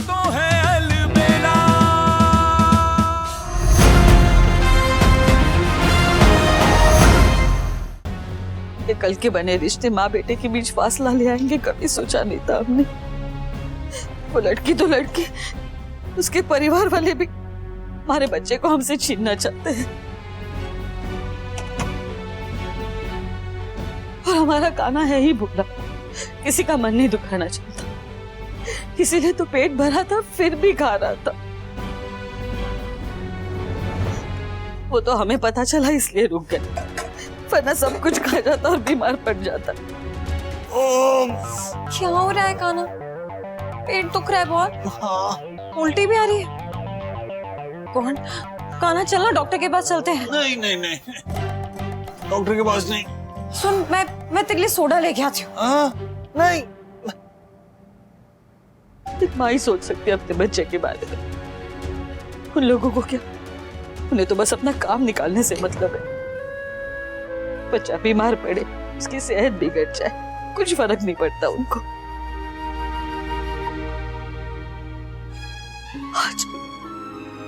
तो है अलबेला। ये कल के बने रिश्ते माँ बेटे के बीच फासला ले आएंगे, कभी सोचा नहीं था हमने। वो लड़की तो लड़की, उसके परिवार वाले भी हमारे बच्चे को हमसे छीनना चाहते हैं। और हमारा कान्हा है ही भूला, किसी का मन नहीं दुखाना चाहता, इसीलिए तो पेट भरा था फिर भी खा रहा था। वो तो हमें पता चला इसलिए रुक गए, वरना सब कुछ खा जाता और बीमार पड़ जाता। क्या हो रहा है कान्हा? पेट दुख रहा है बहुत। हाँ। उल्टी भी आ रही है। कौन? कान्हा चलना डॉक्टर के पास चलते हैं। नहीं नहीं नहीं, डॉक्टर के पास नहीं। सुन, मैं तेरे लिए सोडा लेके आती हूँ। नहीं, माँ ही सोच सकती है अपने बच्चे के बारे में। उन लोगों को क्या, उन्हें तो बस अपना काम निकालने से मतलब है। बच्चा बीमार पड़े, उसकी सेहत बिगड़ जाए, कुछ फर्क नहीं पड़ता उनको। आज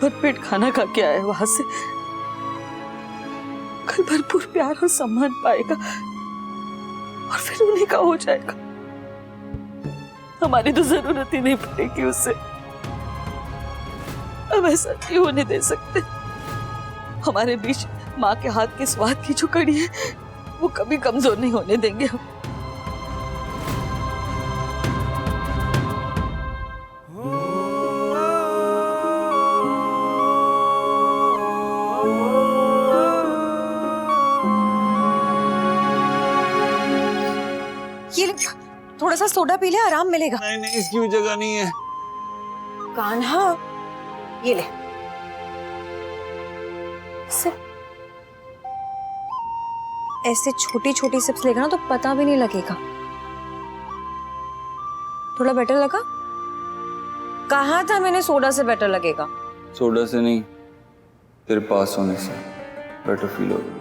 भरपेट खाना खा के आया वहां से, कल भरपूर प्यार और सम्मान पाएगा और फिर उन्हीं का हो जाएगा। हमारी तो जरूरत ही नहीं पड़ेगी उससे। हम ऐसा नहीं होने दे सकते। हमारे बीच माँ के हाथ के स्वाद की जो कड़ी है, वो कभी कमजोर नहीं होने देंगे हम। ये ले, थोड़ा सा सोडा पी ले, आराम मिलेगा। नहीं नहीं, इसकी भी जगह नहीं है। कान्हा, ये ले। ऐसे छोटी छोटी सिप्स लेगा ना तो पता भी नहीं लगेगा। थोड़ा बेटर लगा? कहा था मैंने सोडा से बेटर लगेगा। सोडा से नहीं, तेरे पास होने से बेटर फील होगा।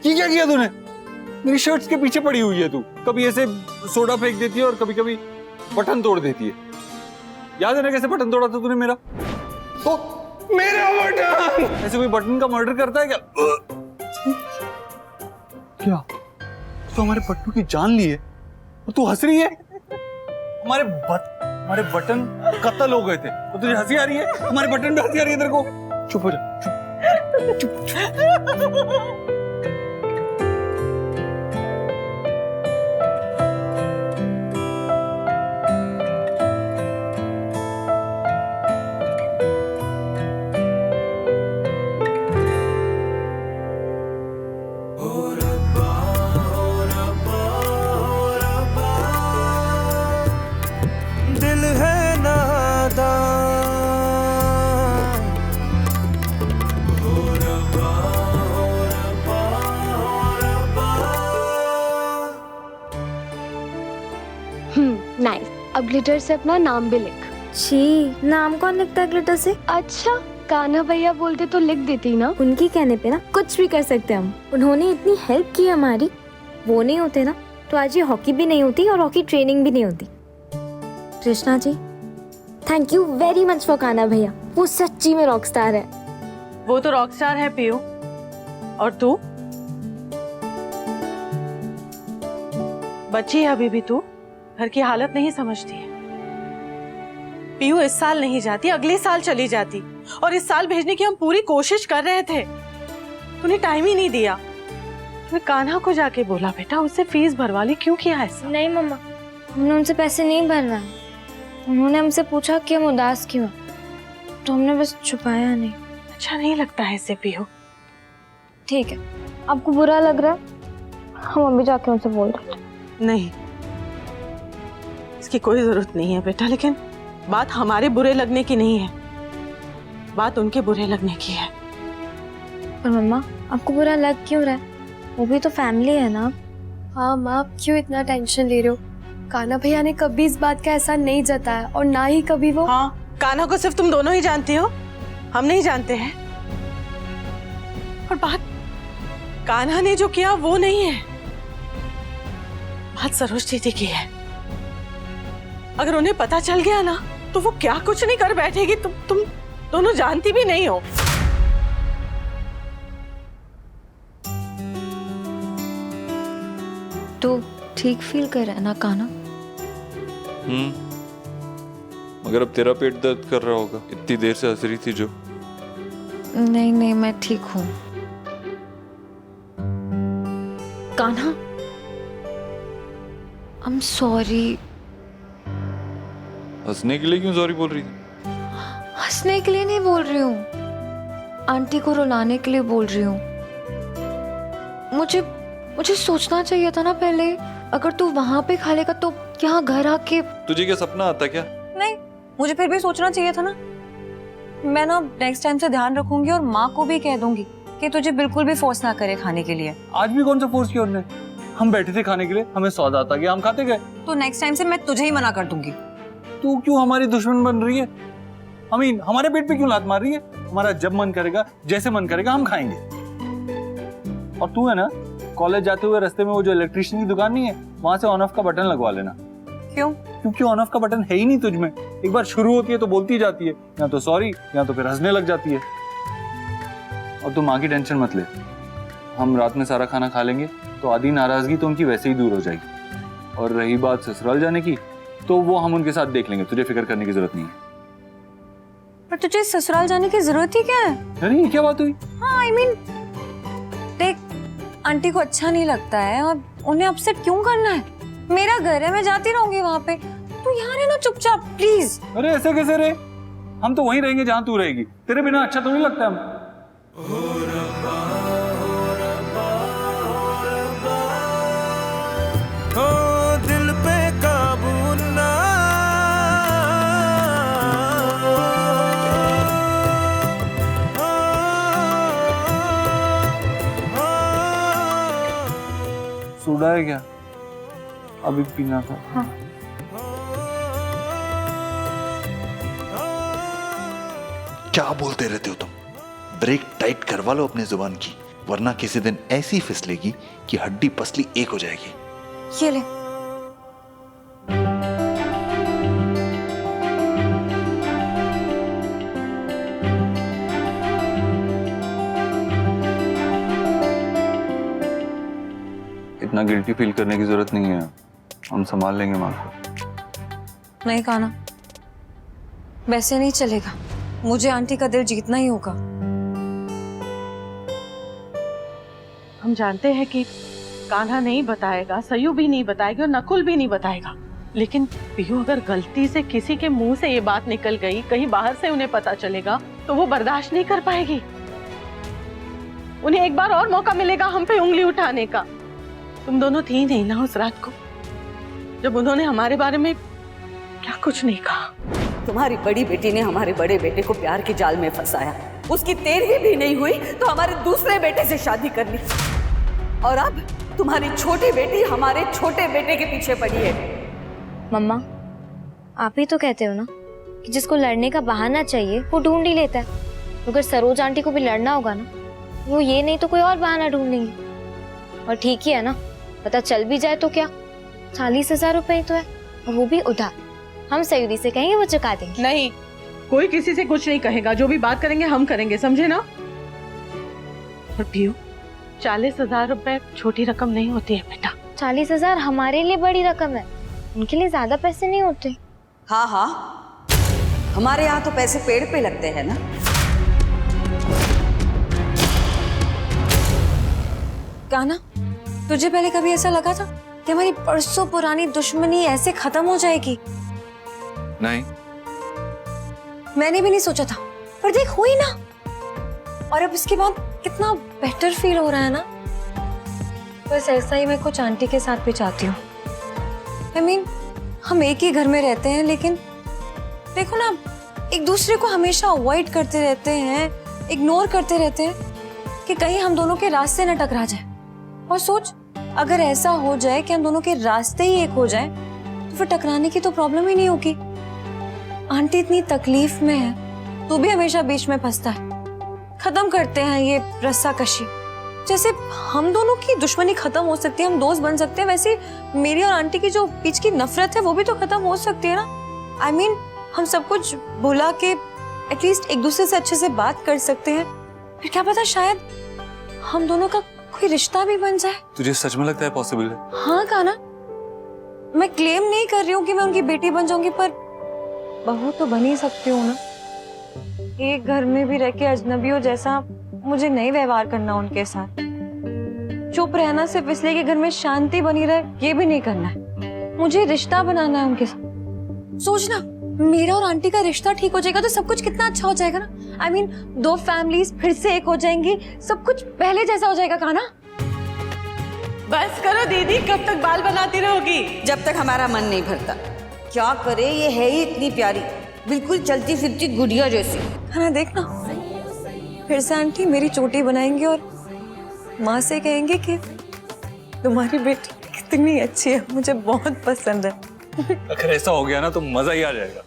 ये क्या किया तूने? मेरी शर्ट्स के पीछे पड़ी हुई है तू। कभी ऐसे सोडा फेंक देती है और कभी कभी बटन तोड़ देती है। याद है ना कैसे बटन तोड़ा था तूने मेरा? तो मेरा बटन! ऐसे कोई बटन का मर्डर करता है क्या? क्या तो हमारे पट्टू की जान ली है और तू हंस रही है? हमारे बटन कत्ल हो गए थे तो तुझे हंसी आ रही है? हमारे बटन पे हंसी आ रही है तेरे को? चुप हो जा, चुप। दिल है नादान, हो रब्बा, हो रब्बा, हो रब्बा। नाइस। अब ग्लिटर से अपना नाम भी लिख। छी, नाम कौन लिखता है ग्लिटर से? अच्छा, कान्हा भैया बोलते तो लिख देती ना। उनकी कहने पे ना कुछ भी कर सकते हम। उन्होंने इतनी हेल्प की हमारी, वो नहीं होते ना तो आज ये हॉकी भी नहीं होती और हॉकी ट्रेनिंग भी नहीं होती। Krishna ji, thank you very much for Kanha भैया। वो सच्ची में रॉक स्टार है। वो तो रॉक स्टार है पीयू, और तू बच्ची है अभी भी। तू घर की हालत नहीं समझती है। पीयू इस साल नहीं जाती, अगले साल चली जाती, और इस साल भेजने की हम पूरी कोशिश कर रहे थे। तूने टाइम ही नहीं दिया। तूने कान्हा को जाके बोला बेटा उससे फीस भरवा ली, क्यों किया ऐसा? नहीं मम्मा, हमने उनसे पैसे नहीं भरना। उन्होंने हमसे पूछा कि हम उदास क्यों, तो हमने बस छुपाया नहीं। अच्छा नहीं लगता है इससे पीयू? ठीक है, आपको बुरा लग रहा है? हम अभी जाके उनसे बोल देते। नहीं, इसकी कोई जरूरत नहीं है बेटा। लेकिन बात हमारे बुरे लगने की नहीं है, बात उनके बुरे लगने की है। पर मम्मा, आपको बुरा लग क्यों रहा है? वो भी तो फैमिली है ना। हाँ माँ, आप क्यों इतना टेंशन ले रहे हो? कान्हा भैया ने कभी इस बात का एहसास नहीं जताया और ना ही कभी वो। हाँ, कान्हा को सिर्फ तुम दोनों ही जानती हो, हम नहीं जानते हैं। और बात कान्हा ने जो किया वो नहीं है, बात सरोज दीदी की है। अगर उन्हें पता चल गया ना तो वो क्या कुछ नहीं कर बैठेगी। तुम दोनों जानती भी नहीं हो। तो ठीक फील कर रहा है ना काना? मगर अब तेरा पेट दर्द कर रहा होगा, इतनी देर से हंस रही थी जो। नहीं नहीं, मैं ठीक हूँ। Kanha, I am sorry. हंसने के लिए क्यों सॉरी बोल रही थी? हंसने के लिए नहीं बोल रही हूँ, आंटी को रुलाने के लिए बोल रही हूँ। मुझे सोचना चाहिए था ना पहले। अगर तू वहां पे खा लेगा तो यहाँ घर आके। तुझे क्या सपना आता क्या? नहीं, मुझे फिर भी सोचना चाहिए था ना। मैं ना नेक्स्ट टाइम से ध्यान रखूंगी और माँ को भी कह दूंगी कि तुझे बिल्कुल भी फोर्स ना करे खाने के लिए। आज भी कौन सा फोर्स किया उन्होंने? हम बैठे थे खाने के लिए, हमें स्वाद आता गया, हम खाते गए। तो नेक्स्ट टाइम से मैं तुझे ही मना कर दूंगी। तू क्यों हमारी दुश्मन बन रही है? हमारे पेट पे क्यों लात मार रही है? हमारा जब मन करेगा, जैसे मन करेगा हम खाएंगे। और तू है ना, कॉलेज जाते हुए रास्ते में वो जो इलेक्ट्रिशियन की दुकान नहीं है, वहां से ऑन ऑफ का बटन लगवा लेना। क्यों? क्योंकि ऑन ऑफ का बटन है ही नहीं तुझ में। एक बार शुरू होती है तो बोलती जाती है, या तो सॉरी या तो फिर हंसने लग जाती है। और तू माँ की टेंशन मत ले, हम रात में सारा खाना खा लेंगे तो आधी नाराजगी तो उनकी वैसे ही दूर हो जाएगी। और रही बात ससुराल जाने की, तो वो हम उनके साथ देख लेंगे, तुझे फिक्र करने की जरूरत नहीं है। पर तुझे ससुराल जाने की जरूरत ही क्या है? अरे ये क्या बात हुई? हाँ, I mean, देख, आंटी को अच्छा नहीं लगता है और उन्हें अपसेट क्यों करना है? मेरा घर है, मैं जाती रहूंगी वहां पे। तू यहाँ रहना चुपचाप प्लीज। अरे ऐसे कैसे रहे? हम तो वहीं रहेंगे जहां तू रहेगी। तेरे बिना अच्छा तो नहीं लगता हम। हो दिल पे काबू ना, सोडा है क्या? अभी पीना था। हाँ। क्या बोलते रहते हो तुम? ब्रेक टाइट करवा लो अपनी जुबान की, वरना किसी दिन ऐसी फिसलेगी कि हड्डी पसली एक हो जाएगी। ये ले। इतना गिल्टी फील करने की जरूरत नहीं है, हम संभाल लेंगे माँ को। नहीं काना, वैसे नहीं चलेगा। मुझे आंटी का दिल जीतना ही होगा। हम जानते हैं कि कान्हा नहीं बताएगा, सयू भी नहीं बताएगी और नकुल भी नहीं बताएगा, लेकिन पीयू अगर गलती से किसी के मुंह से ये बात निकल गई, कहीं बाहर से उन्हें पता चलेगा तो वो बर्दाश्त नहीं कर पाएगी। उन्हें एक बार और मौका मिलेगा हम पे उंगली उठाने का। तुम दोनों थी नहीं ना उस रात को, जब उन्होंने हमारे बारे में क्या कुछ नहीं कहा। तुम्हारी बड़ी बेटी ने हमारे बड़े बेटे को प्यार के जाल में फंसाया, उसकी 13वीं भी नहीं हुई तो हमारे दूसरे बेटे से शादी कर ली, और अब तुम्हारी छोटी बेटी हमारे छोटे बेटे के पीछे पड़ी है। मम्मा, आप ही तो कहते हो ना कि जिसको लड़ने का बहाना चाहिए वो ढूंढ ही लेता है। अगर सरोज आंटी को भी लड़ना होगा ना, वो ये नहीं तो कोई और बहाना ढूंढेंगी। और ठीक ही है ना, पता चल भी जाए तो क्या, 40,000 रुपए तो है, और वो भी उधार। हम सयूरी से कहेंगे, वो चुका देंगे। नहीं, कोई किसी से कुछ नहीं कहेगा, जो भी बात करेंगे हम करेंगे, समझे ना? और पीयू, 40,000 रुपए छोटी रकम नहीं होती है बेटा। 40,000 हमारे लिए बड़ी रकम है, उनके लिए ज्यादा पैसे नहीं होते। हाँ हाँ, हमारे यहाँ तो पैसे पेड़ पे लगते हैं ना। कान्हा, तुझे पहले कभी ऐसा लगा था कि हमारी परसों पुरानी दुश्मनी ऐसे खत्म हो जाएगी? नहीं, मैंने भी नहीं सोचा था, पर देख हुई ना। और अब इसके बाद कितना बेटर फील हो रहा है ना। बस ऐसा ही मैं कुछ आंटी के साथ भी चाहती हूँ। I mean, हम एक ही घर में रहते हैं, लेकिन देखो ना, एक दूसरे को हमेशा अवॉइड करते रहते हैं, इग्नोर करते रहते हैं कि कहीं हम दोनों के रास्ते न टकरा जाए। और सोच, अगर ऐसा हो जाए कि हम दोनों के रास्ते ही एक हो जाए तो फिर टकराने की तो प्रॉब्लम ही नहीं होगी। आंटी इतनी तकलीफ में है, तू भी हमेशा बीच में फंसता है। खत्म करते हैं ये रस्साकशी, जैसे हम दोनों की दुश्मनी खत्म हो सकती है, हम दोस्त बन सकते हैं, वैसे मेरी और आंटी की जो बीच की नफरत है वो भी तो खत्म हो सकती है ना। आई मीन हम सब कुछ भुला के एटलीस्ट एक दूसरे से अच्छे से बात कर सकते हैं। फिर क्या पता शायद हम दोनों का कोई रिश्ता भी बन जाए। तुझे सच में लगता है पॉसिबल है? हाँ कान्हा, मैं क्लेम नहीं कर रही हूँ कि मैं उनकी बेटी बन जाऊंगी, पर बहू तो बन ही सकती हूँ ना। एक घर में भी रह के अजनबियों जैसा मुझे नहीं व्यवहार करना उनके साथ। चुप रहना सिर्फ इसलिए कि घर में शांति बनी रहे ये भी नहीं करना है, मुझे रिश्ता बनाना है उनके साथ। सोचना मेरा और आंटी का रिश्ता ठीक हो जाएगा तो सब कुछ कितना अच्छा हो जाएगा ना। आई मीन दो फैमिलीज फिर से एक हो जाएंगी, सब कुछ पहले जैसा हो जाएगा कान्हा। बस करो दीदी, कब तक बाल बनाती रहोगी? जब तक हमारा मन नहीं भरता। क्या करे, ये है ही इतनी प्यारी, बिल्कुल चलती फिरती गुड़िया जैसी। है ना, देखना फिर से आंटी मेरी चोटी बनाएंगे और माँ से कहेंगे कि तुम्हारी बेटी कितनी अच्छी है, मुझे बहुत पसंद है। अगर ऐसा हो गया ना तो मजा ही आ जाएगा।